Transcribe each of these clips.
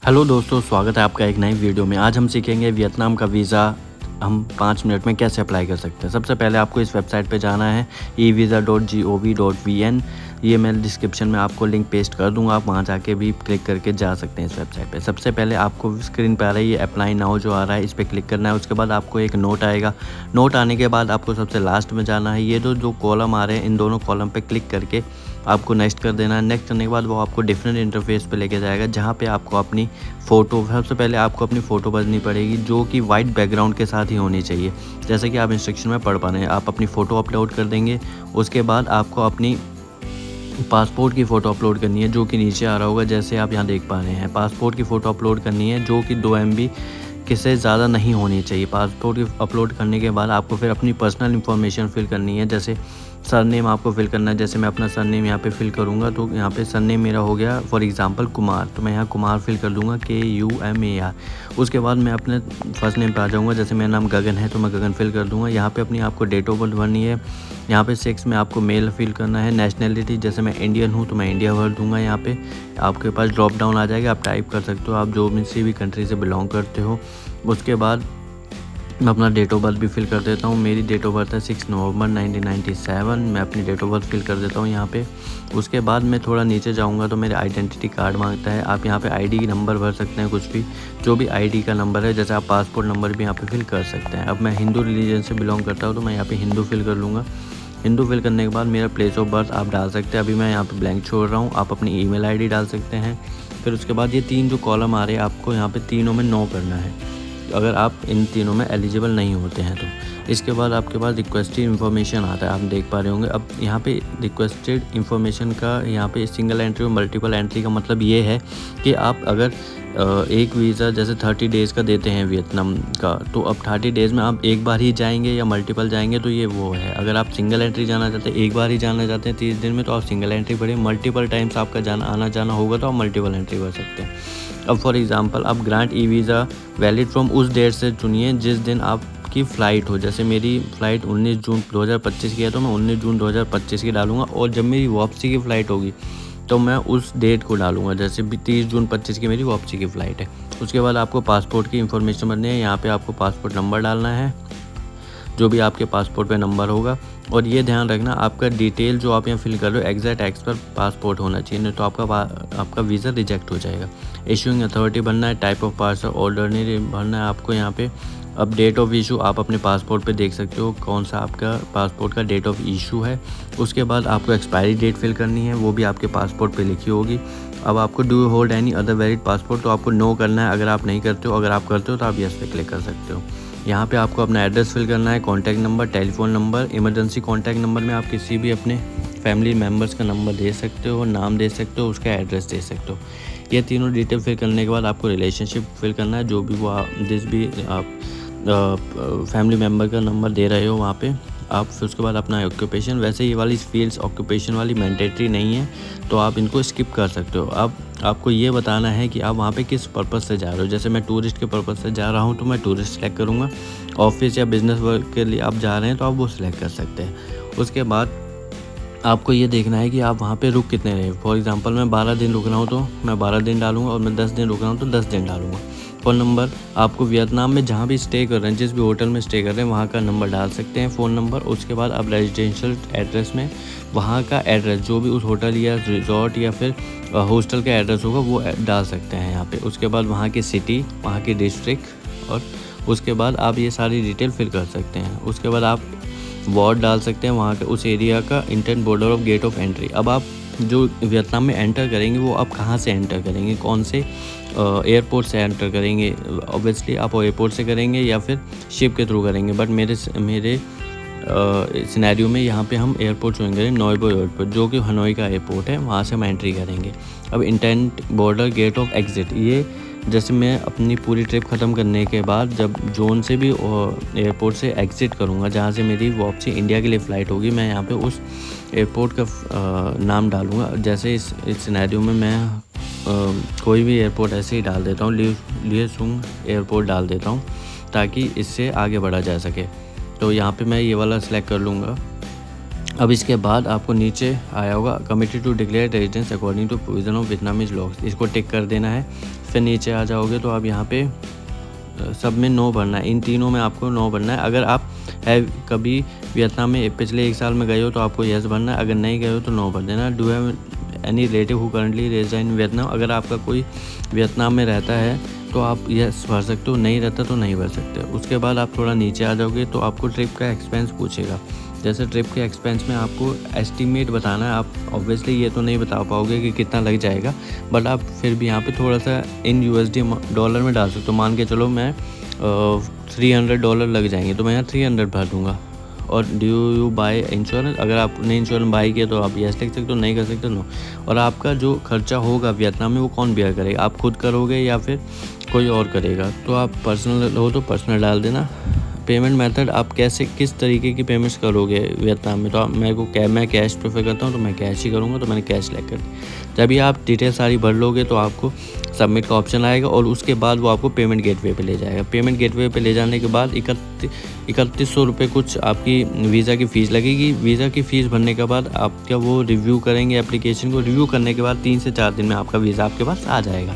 Hello दोस्तों, स्वागत है आपका एक नई वीडियो में। आज हम सीखेंगे वियतनाम का वीज़ा हम 5 मिनट में कैसे अप्लाई कर सकते हैं। सबसे पहले आपको इस वेबसाइट पे जाना है evisa.gov.vn। ये मैं डिस्क्रिप्शन में आपको लिंक पेस्ट कर दूंगा, आप वहाँ जाके भी क्लिक करके जा सकते हैं इस वेबसाइट पे। सबसे पहले आपको स्क्रीन पे आ रहा है ये अप्लाई नाउ जो आ रहा है, इस पर क्लिक करना है। उसके बाद आपको एक नोट आएगा। नोट आने के बाद आपको सबसे लास्ट में जाना है। ये जो कॉलम आ रहे हैं, इन दोनों कॉलम पे क्लिक करके आपको नेक्स्ट कर देना है। नेक्स्ट करने के बाद वो आपको डिफरेंट इंटरफेस पे लेके जाएगा, जहाँ पे आपको अपनी फ़ोटो, सबसे पहले आपको अपनी फ़ोटो भरनी पड़ेगी, जो कि वाइट बैकग्राउंड के साथ ही होनी चाहिए, जैसे कि आप इंस्ट्रक्शन में पढ़ पा रहे हैं। आप अपनी फ़ोटो अपलोड कर देंगे। उसके बाद आपको अपनी पासपोर्ट की फ़ोटो अपलोड करनी है, जो कि नीचे आ रहा होगा, जैसे आप यहाँ देख पा रहे हैं। पासपोर्ट की फ़ोटो अपलोड करनी है, जो कि 2 MB से ज़्यादा नहीं होनी चाहिए। पासपोर्ट अपलोड करने के बाद आपको फिर अपनी पर्सनल इन्फॉर्मेशन फिल करनी है, जैसे सरनेम आपको फिल करना है। जैसे मैं अपना सरनेम यहाँ पे फिल करूँगा, तो यहाँ पे सरनेम मेरा हो गया फॉर एग्जांपल कुमार, तो मैं यहाँ कुमार फिल कर दूँगा, KUMAR। उसके बाद मैं अपने फर्स्ट नेम पे आ जाऊँगा। जैसे मेरा नाम गगन है, तो मैं गगन फिल कर दूँगा। यहाँ पे अपनी आपको डेट ऑफ बर्थ भरनी है। यहाँ पे सेक्स में आपको मेल फिल करना है। नेशनैलिटी, जैसे मैं इंडियन हूँ तो मैं इंडिया भर दूँगा। यहाँ पे आपके पास ड्रॉप डाउन आ जाएगा, आप टाइप कर सकते हो आप जो भी कंट्री से बिलोंग करते हो। उसके बाद मैं अपना डेट ऑफ बर्थ भी फिल कर देता हूँ। मेरी डेट ऑफ बर्थ है 6 नवंबर 1997। मैं अपनी डेट ऑफ बर्थ फिल कर देता हूँ यहाँ पे। उसके बाद मैं थोड़ा नीचे जाऊँगा तो मेरे आइडेंटिटी कार्ड मांगता है। आप यहाँ पे आईडी नंबर भर सकते हैं, कुछ भी जो भी आईडी का नंबर है, जैसे आप पासपोर्ट नंबर भी यहाँ पे फिल कर सकते हैं। अब मैं हिंदू रिलीजन से बिलोंग करता हूँ, तो मैं यहाँ पे हिंदू फिल कर लूँगा। हिंदू फिल करने के बाद मेरा प्लेस ऑफ बर्थ आप डाल सकते हैं। अभी मैं यहाँ पे ब्लैंक छोड़ रहा हूँ, आप अपनी ईमेल आईडी डाल सकते हैं। फिर उसके बाद ये 3 जो कॉलम आ रहे हैं, आपको यहाँ पे तीनों में नो करना है, अगर आप इन तीनों में एलिजिबल नहीं होते हैं तो। इसके बाद आपके पास रिक्वेस्टेड इन्फॉर्मेशन आता है, आप देख पा रहे होंगे। अब यहाँ पे रिक्वेस्टेड इन्फॉर्मेशन का यहाँ पे सिंगल एंट्री और मल्टीपल एंट्री का मतलब ये है कि आप अगर एक वीज़ा जैसे 30 डेज़ का देते हैं वियतनाम का, तो अब 30 डेज़ में आप एक बार ही जाएंगे या मल्टीपल जाएंगे, तो ये वो है। अगर आप सिंगल एंट्री जाना चाहते हैं, एक बार ही जाना चाहते हैं 30 दिन में, तो आप सिंगल एंट्री भरें। मल्टीपल टाइम्स आपका आना जाना होगा तो आप मल्टीपल एंट्री भर सकते हैं। अब फॉर एग्जांपल आप grant e visa valid from उस डेट से चुनिए जिस दिन आपकी फ़्लाइट हो। जैसे मेरी फ़्लाइट 19 जून 2025 की है, तो मैं 19 जून 2025 की डालूंगा। और जब मेरी वापसी की फ़्लाइट होगी तो मैं उस डेट को डालूंगा, जैसे 30 जून 25 की मेरी वापसी की फ़्लाइट है। उसके बाद आपको पासपोर्ट की इन्फॉर्मेशन भरनी है। यहाँ पे आपको पासपोर्ट नंबर डालना है, जो भी आपके पासपोर्ट पे नंबर होगा। और ये ध्यान रखना, आपका डिटेल जो आप यहाँ फिल कर रहे हो एग्जैक्ट एक्स पर पासपोर्ट होना चाहिए, नहीं तो आपका वीज़ा रिजेक्ट हो जाएगा। इशूइंग अथॉरिटी भरना है, टाइप ऑफ पार्सल ऑर्डिनरी भरना है आपको यहाँ पे। अब डेट ऑफ इशू आप अपने पासपोर्ट पे देख सकते हो कौन सा आपका पासपोर्ट का डेट ऑफ इशू है। उसके बाद आपको एक्सपायरी डेट फिल करनी है, वो भी आपके पासपोर्ट पे लिखी होगी। अब आपको do you hold any other valid passport, तो आपको नो करना है अगर आप नहीं करते हो। अगर आप करते हो तो आप यस पे क्लिक कर सकते हो। यहाँ पे आपको अपना एड्रेस फिल करना है, contact number, telephone number. Emergency contact number में आप किसी भी अपने फैमिली मेम्बर्स का नंबर दे सकते हो, नाम दे सकते हो, उसका एड्रेस दे सकते हो। ये तीनों डिटेल फिल करने के बाद आपको रिलेशनशिप फिल करना है, जो भी वो जिस भी आप फैमिली मेम्बर का नंबर दे रहे हो वहाँ पे आप। फिर उसके बाद अपना ऑक्यूपेशन, वैसे ये वाली फील्ड्स ऑक्यूपेशन वाली मैंडेटरी नहीं है, तो आप इनको स्किप कर सकते हो। अब आपको ये बताना है कि आप वहाँ पे किस पर्पज़ से जा रहे हो। जैसे मैं टूरिस्ट के पर्पज़ से जा रहा हूँ, तो मैं टूरिस्ट सेलेक्ट करूँगा। ऑफिस या बिजनेस वर्क के लिए आप जा रहे हैं, तो आप वो सिलेक्ट कर सकते हैं। उसके बाद आपको ये देखना है कि आप वहाँ पे रुक कितने रहे। फॉर एग्जांपल मैं 12 दिन रुक रहा हूँ, तो मैं 12 दिन डालूंगा। और मैं 10 दिन रुक रहा हूँ तो 10 दिन डालूंगा। फ़ोन नंबर, आपको वियतनाम में जहाँ भी स्टे कर रहे हैं, जिस भी होटल में स्टे कर रहे हैं, वहाँ का नंबर डाल सकते हैं, फ़ोन नंबर। उसके बाद आप रेजिडेंशियल एड्रेस में वहाँ का एड्रेस, जो भी उस होटल या रिजॉर्ट या फिर हॉस्टल का एड्रेस होगा, वो डाल सकते हैं यहाँ पे। उसके बाद वहाँ की सिटी, वहाँ की डिस्ट्रिक्ट, और उसके बाद आप ये सारी डिटेल फिल कर सकते हैं। उसके बाद आप वार्ड डाल सकते हैं वहाँ के उस एरिया का, internal border of gate of entry. अब आप जो वियतनाम में एंटर करेंगे, वो आप कहाँ से एंटर करेंगे, कौन से एयरपोर्ट से एंटर करेंगे। ऑब्वियसली आप एयरपोर्ट से करेंगे या फिर शिप के थ्रू करेंगे, बट मेरे सिनेरियो में यहाँ पे हम एयरपोर्ट चुन करेंगे, नोएबो एयरपोर्ट, जो कि हनोई का एयरपोर्ट है, वहाँ से हम एंट्री करेंगे। अब intent border gate of exit, ये जैसे मैं अपनी पूरी ट्रिप ख़त्म करने के बाद जब जोन से भी एयरपोर्ट से एग्ज़िट करूँगा, जहाँ से मेरी वापसी इंडिया के लिए फ़्लाइट होगी, मैं यहाँ पे उस एयरपोर्ट का नाम डालूँगा। जैसे इस सिनेरियो में मैं कोई भी एयरपोर्ट ऐसे ही डाल देता हूँ, लिएसुंग एयरपोर्ट डाल देता हूँ, ताकि इससे आगे बढ़ा जा सके। तो यहाँ पे मैं ये वाला सिलेक्ट कर लूँगा। अब इसके बाद आपको नीचे आया होगा committed to declare residence according to provision of Vietnamese laws, इसको टिक कर देना है। फिर नीचे आ जाओगे तो आप यहाँ पे सब में नो भरना है, इन तीनों में आपको नो भरना है। अगर आप है कभी वियतनाम में पिछले 1 साल में गए हो तो आपको येस भरना है, अगर नहीं गए हो तो नो भर देना। Do have any relative who currently rigid in Vietnam, अगर आपका कोई वियतनाम में रहता है तो आप येस भर सकते हो, नहीं रहता तो नहीं भर सकते। उसके बाद आप थोड़ा नीचे आ जाओगे तो आपको ट्रिप का एक्सपेंस पूछेगा। जैसे ट्रिप के एक्सपेंस में आपको एस्टीमेट बताना है। आप ऑब्वियसली ये तो नहीं बता पाओगे कि कितना लग जाएगा, बट आप फिर भी यहाँ पे थोड़ा सा इन USD डॉलर में डाल सकते हो। मान के चलो मैं $300 लग जाएंगे तो मैं यहाँ 300 भर दूँगा। और डू यू बाय इंश्योरेंस, अगर आपने इंश्योरेंस बाई किया तो आप यस लिख सकते हो, नहीं कर सकते नो। और आपका जो खर्चा होगा वियतनाम में वो कौन बेयर करेगा, आप खुद करोगे या फिर कोई और करेगा। तो आप पर्सनल हो तो पर्सनल डाल देना। पेमेंट मेथड आप कैसे किस तरीके की पेमेंट्स करोगे वियतनाम में, तो मैं कैश प्रेफर करता हूँ तो मैं कैश ही करूँगा, तो मैंने कैश सेलेक्ट कर दिया। जब भी आप डिटेल सारी भर लोगे तो आपको सबमिट का ऑप्शन आएगा और उसके बाद वो आपको पेमेंट गेटवे पे ले जाएगा। पेमेंट गेटवे पे ले जाने के बाद 3100 रुपये कुछ आपकी वीज़ा की फ़ीस लगेगी। वीज़ा की फ़ीस भरने के बाद आपका वो रिव्यू करेंगे एप्लीकेशन को। रिव्यू करने के बाद 3 से 4 दिन में आपका वीज़ा आपके पास आ जाएगा।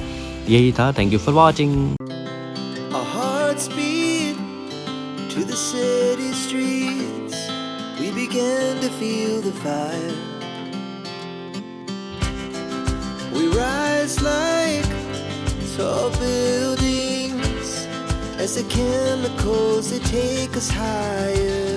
यही था, thank you for watching. To the city streets, we began to feel the fire. We rise like tall buildings as the chemicals they take us higher.